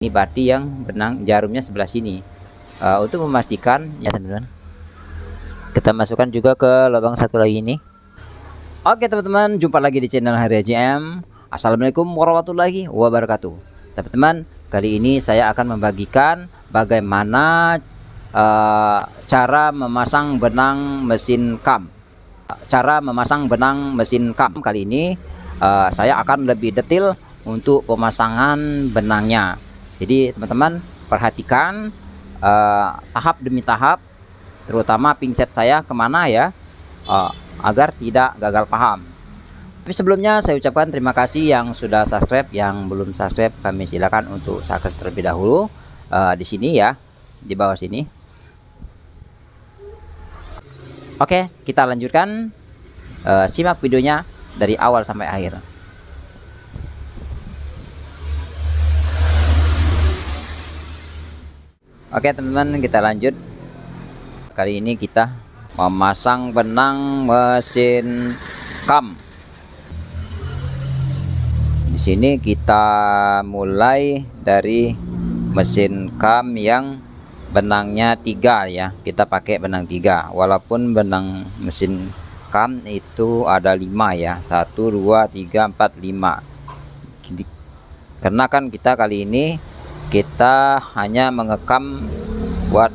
Ini berarti yang benang jarumnya sebelah sini. Untuk memastikan ya teman-teman, kita masukkan juga ke lubang satu lagi ini. Oke teman-teman, jumpa lagi di channel Hari HJM. Assalamualaikum warahmatullahi wabarakatuh. Teman-teman, kali ini saya akan membagikan bagaimana cara memasang benang mesin kam. Kali ini saya akan lebih detail untuk pemasangan benangnya. Jadi teman-teman perhatikan tahap demi tahap, terutama pingset saya kemana ya, agar tidak gagal paham. Tapi sebelumnya saya ucapkan terima kasih yang sudah subscribe. Yang belum subscribe kami silakan untuk subscribe terlebih dahulu di sini ya, di bawah sini. Oke, kita lanjutkan, simak videonya dari awal sampai akhir. Oke teman-teman, kita lanjut. Kali ini kita memasang benang mesin kam. Di sini kita mulai dari mesin kam yang benangnya 3 ya. Kita pakai benang 3, walaupun benang mesin kam itu ada 5 ya. 1 2 3 4 5. Karena kan kita kali ini kita hanya mengekam buat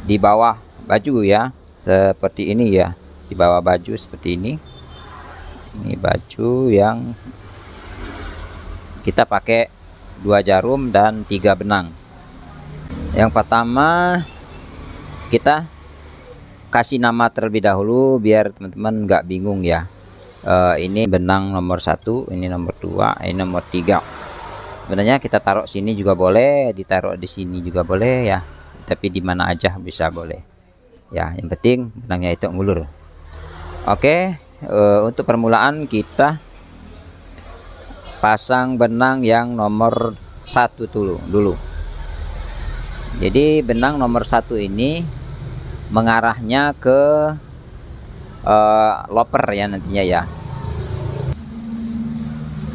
di bawah baju ya, seperti ini ya, di bawah baju seperti ini. Ini baju yang kita pakai 2 jarum dan 3 benang. Yang pertama kita kasih nama terlebih dahulu biar teman-teman nggak bingung ya. Ini benang nomor 1, ini nomor 2, ini nomor 3. Sebenarnya kita taruh sini juga boleh, ditaruh di sini juga boleh ya, tapi di mana aja bisa boleh ya, yang penting benangnya itu ngulur. Oke, untuk permulaan kita pasang benang yang nomor 1 dulu. Jadi benang nomor 1 ini mengarahnya ke loper ya nantinya ya.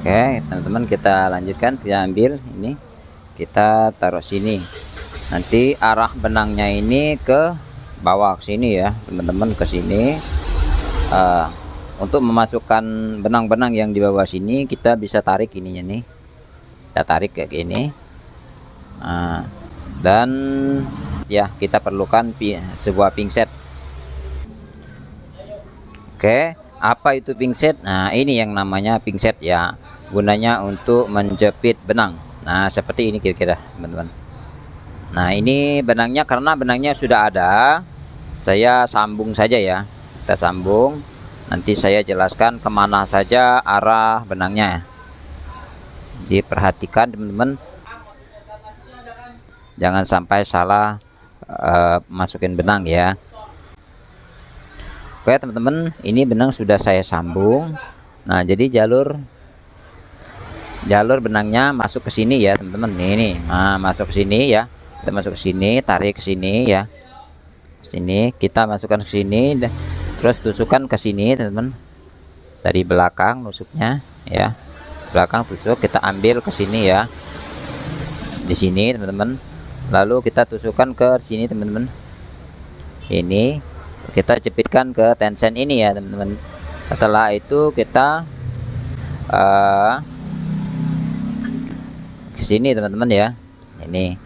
Oke teman-teman, kita lanjutkan. Kita ambil ini, kita taruh sini. Nanti arah benangnya ini ke bawah sini ya teman-teman, ke sini. Untuk memasukkan benang-benang yang di bawah sini kita bisa tarik ininya nih, kita tarik kayak gini. Dan ya kita perlukan sebuah pingset. Oke, apa itu pingset? Nah ini yang namanya pingset ya, gunanya untuk menjepit benang. Nah seperti ini kira-kira teman-teman. Nah ini benangnya, karena benangnya sudah ada, saya sambung saja ya. Kita sambung, nanti saya jelaskan kemana saja arah benangnya. Diperhatikan teman-teman, jangan sampai salah masukin benang ya. Oke teman-teman, ini benang sudah saya sambung. Nah jadi jalur benangnya masuk ke sini ya teman-teman. Ini masuk ke sini ya, kita masuk ke sini, tarik ke sini ya, sini kita masukkan ke sini, terus tusukkan ke sini teman-teman, dari belakang nusuknya ya, belakang tusuk, kita ambil ke sini ya, di sini teman-teman, lalu kita tusukkan ke sini teman-teman. Ini kita jepitkan ke tension ini ya teman-teman. Setelah itu kita ke sini teman-teman ya. Ini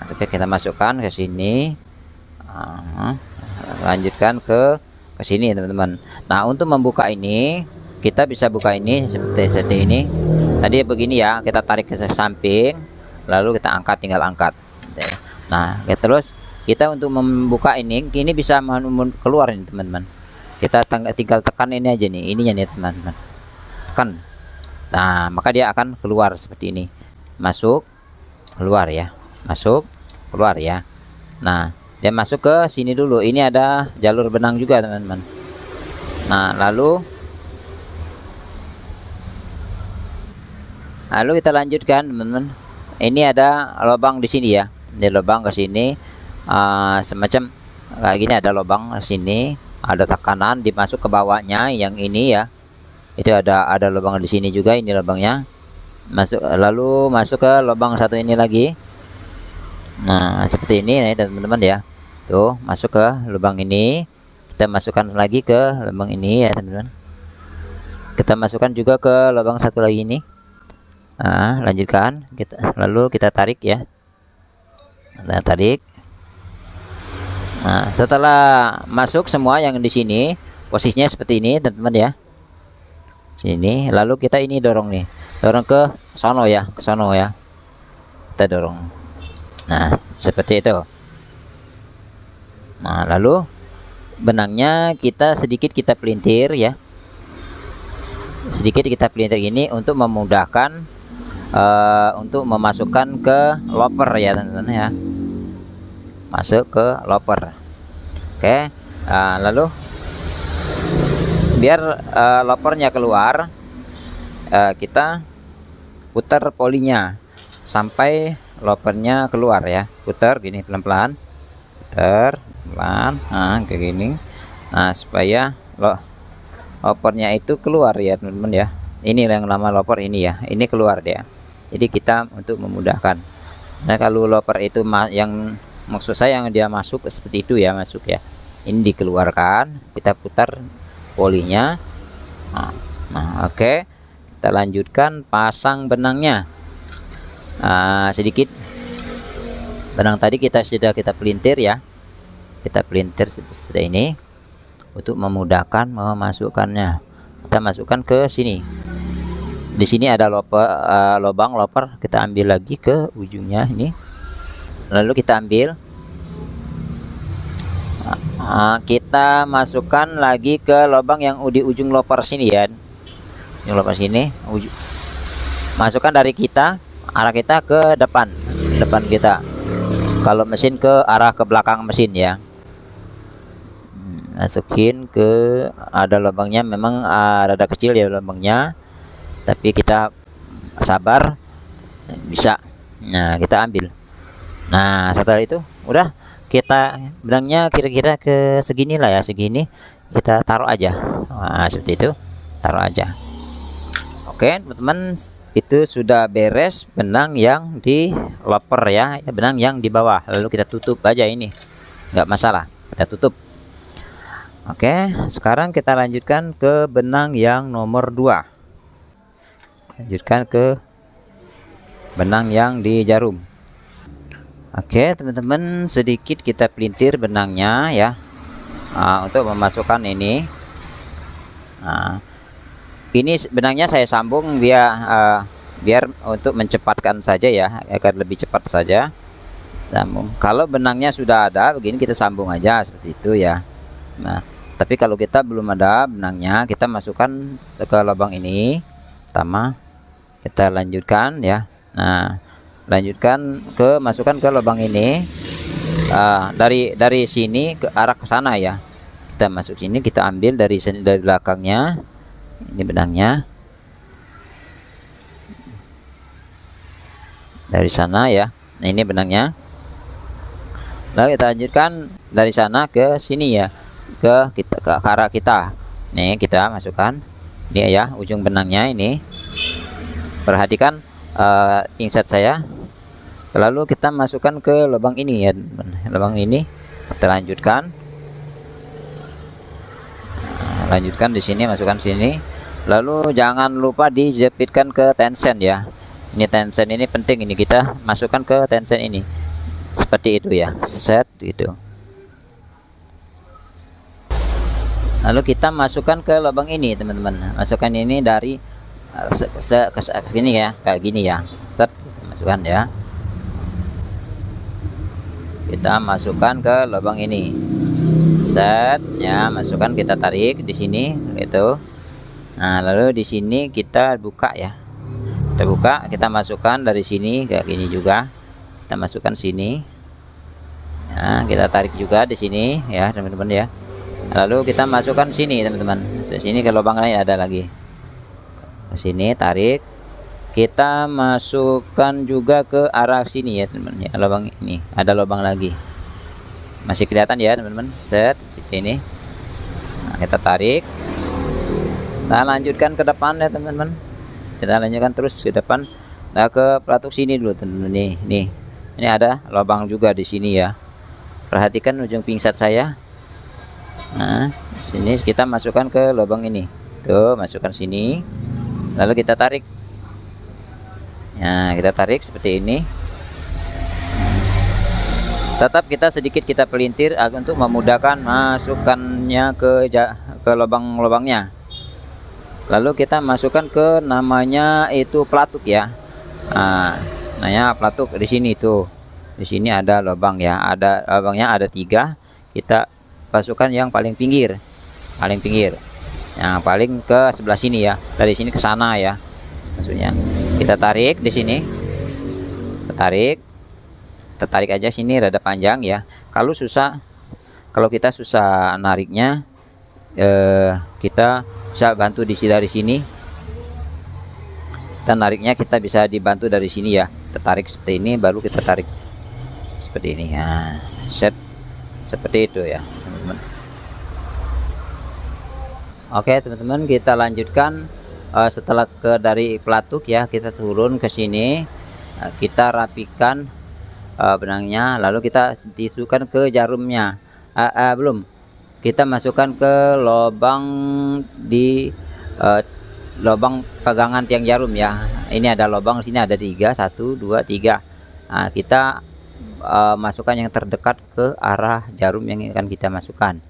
kita masukkan ke sini, lanjutkan ke sini teman-teman. Nah untuk membuka ini kita bisa buka ini seperti ini. Tadi begini ya, kita tarik ke samping, lalu kita angkat, tinggal angkat. Nah terus kita untuk membuka ini bisa keluar nih teman-teman. Kita tinggal tekan ini aja nih, ininya nih teman-teman, tekan. Nah maka dia akan keluar seperti ini, masuk keluar ya, masuk keluar ya. Nah dia masuk ke sini dulu, ini ada jalur benang juga teman-teman. Nah lalu kita lanjutkan teman-teman. Ini ada lubang di sini ya, ini lubang ke sini. Semacam kayak gini, ada lubang sini, ada tekanan dimasuk ke bawahnya yang ini ya. Itu ada lubang di sini juga, ini lubangnya masuk, lalu masuk ke lubang satu ini lagi. Nah, seperti ini nih teman-teman ya. Tuh, masuk ke lubang ini. Kita masukkan lagi ke lubang ini ya teman-teman. Kita masukkan juga ke lubang satu lagi ini. Nah, lanjutkan. Lalu kita tarik ya. Kita tarik. Nah, setelah masuk semua yang di sini, posisinya seperti ini teman-teman ya. Sini, lalu kita ini dorong nih. Dorong ke sono ya, ke sono ya. Kita dorong. Nah, seperti itu. Nah, lalu benangnya sedikit kita pelintir ya. Sedikit kita pelintir ini untuk memudahkan untuk memasukkan ke loper ya teman-teman ya. Masuk ke loper. Oke. Lalu biar lopernya keluar, kita putar polinya sampai lopernya keluar ya. Putar gini pelan-pelan, putar pelan, nah kayak gini. Nah, supaya lopernya itu keluar ya teman-teman ya. Ini yang lama loper ini ya, ini keluar dia. Jadi kita untuk memudahkan. Nah, kalau loper itu yang maksud saya yang dia masuk seperti itu ya, masuk ya. Ini dikeluarkan, kita putar polinya. Nah, oke. Kita lanjutkan pasang benangnya. Sedikit benang tadi sudah kita pelintir ya. Kita pelintir seperti ini untuk memudahkan memasukkannya. Kita masukkan ke sini. Di sini ada lubang loper, kita ambil lagi ke ujungnya ini. Lalu kita ambil. Kita masukkan lagi ke lubang yang di ujung loper sini ya. Ujung loper sini, masukkan dari arah kita ke depan kita. Kalau mesin ke arah ke belakang mesin ya. Masukin ada lubangnya, memang rada kecil ya lubangnya, tapi kita sabar, bisa. Nah, kita ambil. Nah, setelah itu udah, kita benangnya kira-kira ke segini lah ya, segini kita taruh aja. Nah, seperti itu, taruh aja. Oke teman-teman, itu sudah beres benang yang di loper ya, benang yang di bawah. Lalu kita tutup aja ini, nggak masalah, kita tutup. Oke, sekarang kita lanjutkan ke benang yang nomor 2. Lanjutkan ke benang yang di jarum. Oke teman-teman, sedikit kita pelintir benangnya ya, untuk memasukkan ini. Ini benangnya saya sambung biar untuk mencepatkan saja ya, agar lebih cepat saja sambung. Kalau benangnya sudah ada begini, kita sambung aja seperti itu ya. Nah, tapi kalau kita belum ada benangnya, kita masukkan ke lubang ini pertama, kita lanjutkan ya. Nah, masukkan ke lubang ini, dari sini ke arah ke sana ya. Kita masuk sini, kita ambil dari sini, dari belakangnya. Ini benangnya dari sana ya. Nah, ini benangnya. Lalu kita lanjutkan dari sana ke sini ya, ke arah kita. Nih, kita masukkan ini ya, ujung benangnya ini. Perhatikan inset saya. Lalu kita masukkan ke lubang ini ya, lubang ini kita lanjutkan. Lanjutkan di sini, masukkan sini. Lalu jangan lupa dijepitkan ke tension ya. Ini tension ini penting, ini kita masukkan ke tension ini. Seperti itu ya, set gitu. Lalu kita masukkan ke lubang ini teman-teman. Masukkan ini dari ke sini ya, kayak gini ya. Set, masukkan ya. Kita masukkan ke lubang ini, set ya, masukkan, kita tarik di sini gitu. Nah, lalu di sini kita buka ya, kita buka, kita masukkan dari sini kayak gini juga, kita masukkan sini. Nah, kita tarik juga di sini ya teman-teman ya. Lalu kita masukkan sini teman-teman, sini ke lubang lain ada lagi, ke sini tarik. Kita masukkan juga ke arah sini ya teman-teman ya, lubang ini ada lubang lagi, masih kelihatan ya teman-teman, set seperti ini. Nah, kita tarik, kita lanjutkan ke depan ya teman-teman, kita lanjutkan terus ke depan. Nah, ke pelatuk sini dulu teman-teman, nih Ini ada lubang juga di sini ya. Perhatikan ujung pinset saya. Nah, sini kita masukkan ke lubang ini. Tuh, masukkan sini. Lalu kita tarik. Nah, kita tarik seperti ini. Tetap kita sedikit kita pelintir untuk memudahkan masukkannya ke lubang-lubangnya. Lalu kita masukkan ke namanya itu pelatuk ya. Nah, namanya pelatuk di sini tuh. Di sini ada lubang ya. Ada lubangnya ada 3. Kita masukkan yang paling pinggir. Paling pinggir. Yang paling ke sebelah sini ya. Dari sini ke sana ya. Maksudnya. Kita tarik di sini. Kita tarik aja sini rada panjang ya. Kalau kita susah nariknya, kita bisa bantu dari sini. Dan nariknya kita bisa dibantu dari sini ya. Kita tarik seperti ini, baru kita tarik seperti ini ya. Set seperti itu ya, teman-teman. Oke, teman-teman, kita lanjutkan. Setelah dari pelatuk ya, kita turun ke sini. Kita rapikan benangnya, lalu kita tisukkan ke jarumnya. Belum, kita masukkan ke lubang di lubang pegangan tiang jarum ya. Ini ada lubang, sini ada 3, 1 2 3. Nah, kita masukkan yang terdekat ke arah jarum yang akan kita masukkan.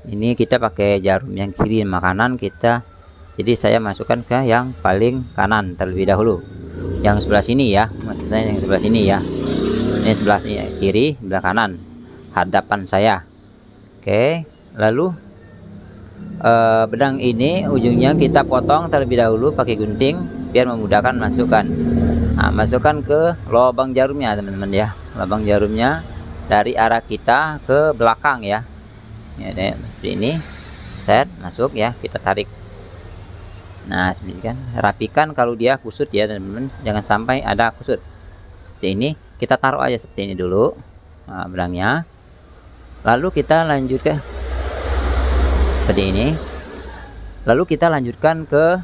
Ini kita pakai jarum yang kiri makanan kita, jadi saya masukkan ke yang paling kanan terlebih dahulu, yang sebelah sini ya, maksud saya yang sebelah sini ya. Ini sebelah sini, kiri, sebelah kanan, hadapan saya. Oke, lalu benang ini ujungnya kita potong terlebih dahulu pakai gunting biar memudahkan masukkan. Nah, masukkan ke lubang jarumnya teman-teman ya. Lubang jarumnya dari arah kita ke belakang ya. Ya, seperti ini. Set, masuk ya, kita tarik. Nah, seperti kan, rapikan kalau dia kusut ya teman-teman, jangan sampai ada kusut. Seperti ini, kita taruh aja seperti ini dulu. Nah, benangnya. Lalu kita lanjutkan seperti ini. Lalu kita lanjutkan ke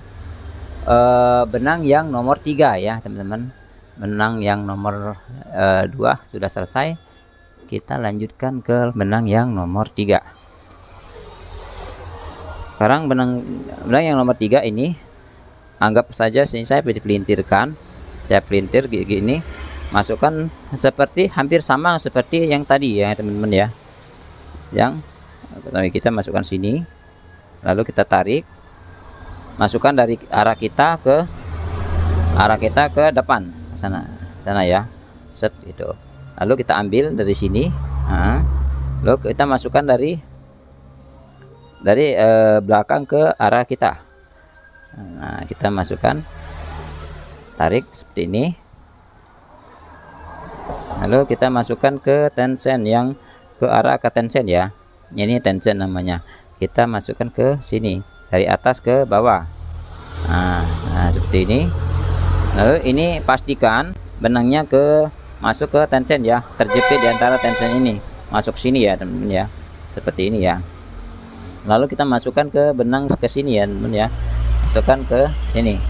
benang yang nomor 3 ya teman-teman. Benang yang nomor 2 sudah selesai. Kita lanjutkan ke benang yang nomor 3. Sekarang benang yang nomor 3 ini, anggap saja sini saya pelintirkan. Saya pelintir gini, masukkan seperti hampir sama seperti yang tadi ya teman-teman ya. Yang kita masukkan sini, lalu kita tarik, masukkan dari arah kita ke depan sana ya. Set itu. Lalu kita ambil dari sini. Nah, lalu kita masukkan dari belakang ke arah kita. Nah, kita masukkan, tarik seperti ini. Lalu kita masukkan ke tension yang ke arah ke tension ya. Ini tension namanya. Kita masukkan ke sini dari atas ke bawah. Nah, seperti ini. Lalu ini pastikan benangnya masuk ke tension ya, terjepit di antara tension ini, masuk sini ya teman-teman ya, seperti ini ya. Lalu kita masukkan ke benang ke sini ya teman-teman ya, masukkan ke sini.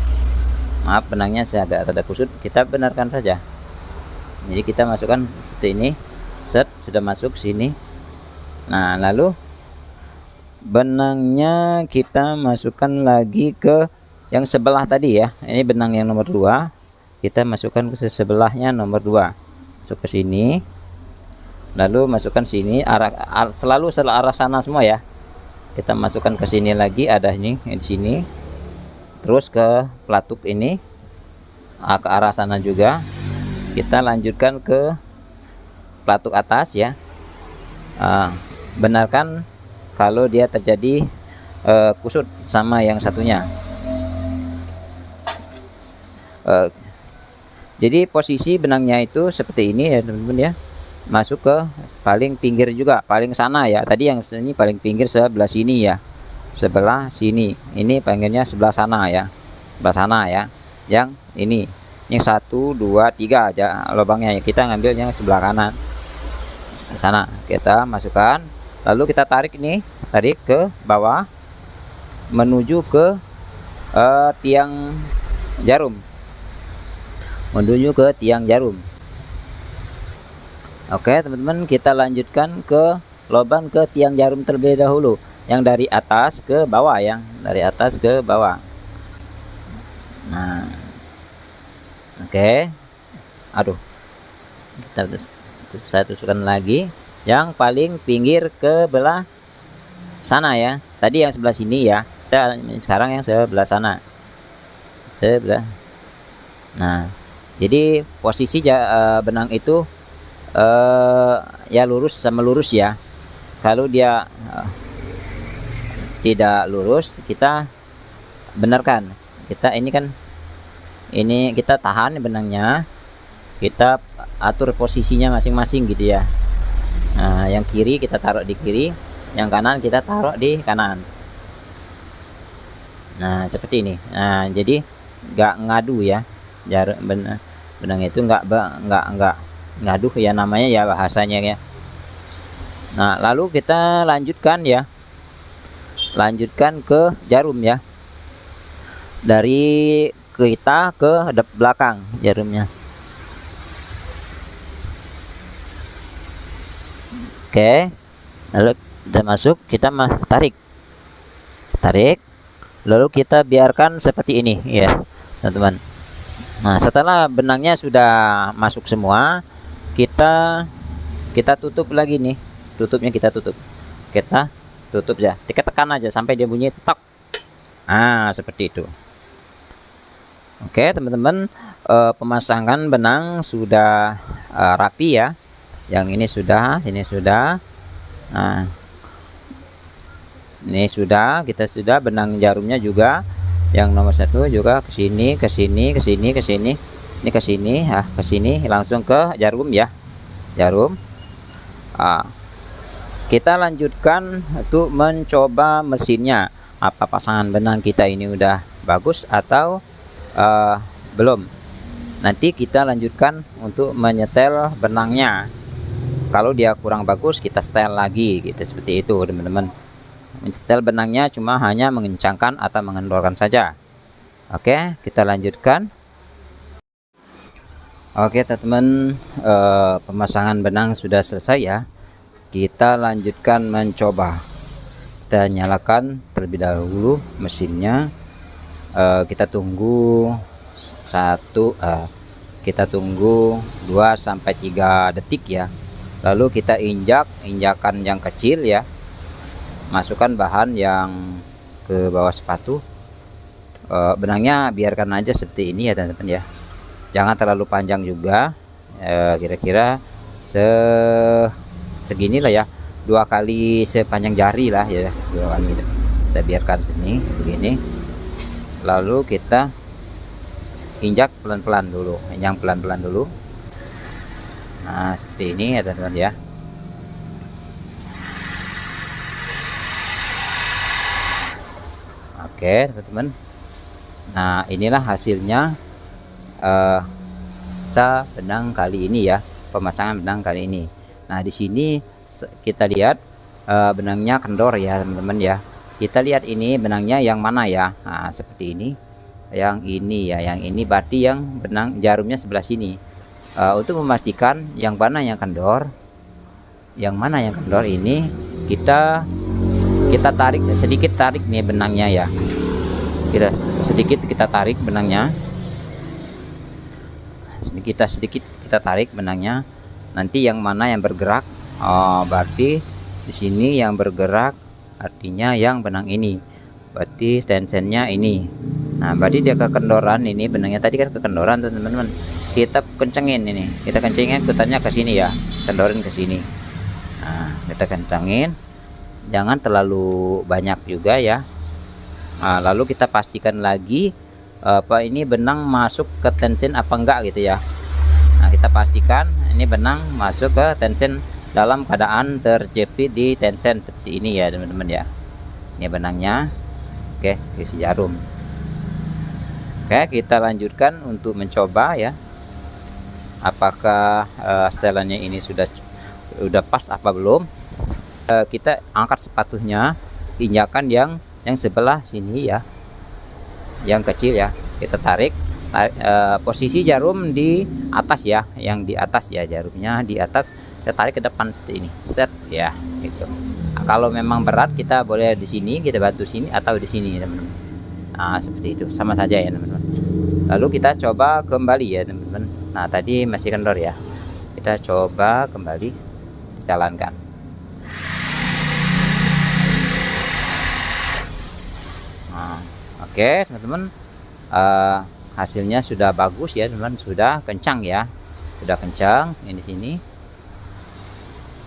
Maaf, benangnya saya agak rada kusut, kita benarkan saja. Jadi kita masukkan seperti ini. Set, sudah masuk sini. Nah, lalu benangnya kita masukkan lagi ke yang sebelah tadi ya. Ini benang yang nomor 2. Kita masukkan ke sebelahnya nomor 2. Masuk ke sini. Lalu masukkan sini, selalu arah sana semua ya. Kita masukkan ke sini lagi, ada ini di sini. Terus ke pelatuk ini, ke arah sana juga. Kita lanjutkan ke pelatuk atas ya. Benarkan kalau dia terjadi kusut sama yang satunya. Jadi posisi benangnya itu seperti ini ya teman-teman ya, masuk ke paling pinggir juga, paling sana ya. Tadi yang sini paling pinggir sebelah sini ya, sebelah sini. Ini pengennya sebelah sana ya, sebelah sana ya. Yang ini, yang 1 2 3 aja lubangnya ya. Kita ngambil yang sebelah kanan sana, kita masukkan. Lalu kita tarik ini, tarik ke bawah menuju ke tiang jarum, menuju ke tiang jarum. Oke teman-teman, kita lanjutkan ke lubang ke tiang jarum terlebih dahulu, yang dari atas ke bawah, yang dari atas ke bawah. Nah, oke, aduh, saya tusukkan lagi yang paling pinggir ke belah sana ya. Tadi yang sebelah sini ya, kita sekarang yang sebelah sana, sebelah. Nah, jadi posisi benang itu ya lurus sama lurus ya. Kalau dia tidak lurus, kita benarkan. Kita ini kan, ini kita tahan benangnya, kita atur posisinya masing-masing gitu ya. Nah, yang kiri kita taruh di kiri, yang kanan kita taruh di kanan. Nah, seperti ini. Nah, jadi nggak ngadu ya, benang itu nggak ngaduh ya, namanya ya bahasanya ya. Nah, lalu kita lanjutkan ya, lanjutkan ke jarum ya, dari kita ke belakang jarumnya. Oke, lalu kita masuk, kita tarik, lalu kita biarkan seperti ini ya teman-teman. Nah, setelah benangnya sudah masuk semua, kita tutup lagi nih, tutupnya kita tutup ya, kita tekan aja sampai dia bunyi cetok. Nah, seperti itu. Oke teman-teman, pemasangan benang sudah rapi ya, yang ini sudah, ini sudah. Nah, ini sudah, kita sudah benang jarumnya juga, yang nomor 1 juga ke sini, ke sini, ke sini, ke sini, ini ke sini, ke sini, langsung ke jarum ya, jarum. Kita lanjutkan untuk mencoba mesinnya, apa pasangan benang kita ini udah bagus atau belum. Nanti kita lanjutkan untuk menyetel benangnya. Kalau dia kurang bagus, kita setel lagi gitu, seperti itu teman-teman. Menyetel benangnya cuma hanya mengencangkan atau mengendorkan saja. Oke, kita lanjutkan. Oke teman-teman, pemasangan benang sudah selesai ya. Kita lanjutkan mencoba. Kita nyalakan terlebih dahulu mesinnya. Kita tunggu kita tunggu 2-3 detik ya. Lalu kita injakan yang kecil ya, masukkan bahan yang ke bawah sepatu. Benangnya biarkan aja seperti ini ya teman-teman ya, jangan terlalu panjang juga, kira-kira segini lah ya, 2 kali sepanjang jari lah ya, 2 kali gitu. Kita biarkan segini, lalu kita injak pelan-pelan dulu, nah seperti ini ya teman-teman ya. Oke teman-teman, nah inilah hasilnya kita benang kali ini ya, pemasangan benang kali ini. Nah di sini kita lihat benangnya kendor ya teman-teman ya. Kita lihat ini benangnya yang mana ya. Nah seperti ini, yang ini ya, yang ini berarti yang benang jarumnya sebelah sini. Untuk memastikan yang mana yang kendor, ini kita tarik sedikit, tarik nih benangnya ya, kita tarik benangnya sedikit kita tarik benangnya. Nanti yang mana yang bergerak, berarti di sini yang bergerak artinya yang benang ini, berarti tensionnya ini. Nah berarti dia kekendoran, ini benangnya tadi kan kekendoran teman-teman, kita kencengin ini, putarnya ke sini ya, kendorin ke sini. Nah kita kencengin, jangan terlalu banyak juga ya. Nah, lalu kita pastikan lagi ini benang masuk ke tension apa enggak gitu ya. Nah kita pastikan ini benang masuk ke tension dalam keadaan terjepit di tension seperti ini ya teman-teman ya. Ini benangnya. Oke, isi jarum. Oke, kita lanjutkan untuk mencoba ya, apakah setelannya ini sudah pas apa belum. Kita angkat sepatunya, injakan yang sebelah sini ya, yang kecil ya, kita tarik posisi jarum di atas ya, yang di atas ya, jarumnya di atas, kita tarik ke depan seperti ini, set ya gitu. Nah, kalau memang berat kita boleh di sini, kita bantu sini atau di sini teman-teman. Nah seperti itu, sama saja ya teman-teman. Lalu kita coba kembali ya teman-teman. Nah tadi masih kendor ya, kita coba kembali jalankan. Nah, oke teman-teman, hasilnya sudah bagus ya teman-teman, sudah kencang ya, sudah kencang ini sini.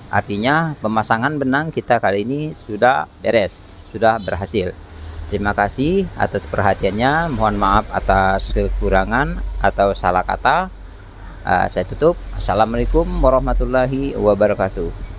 Artinya pemasangan benang kita kali ini sudah beres, sudah berhasil. Terima kasih atas perhatiannya. Mohon maaf atas kekurangan atau salah kata. Saya tutup. Assalamualaikum warahmatullahi wabarakatuh.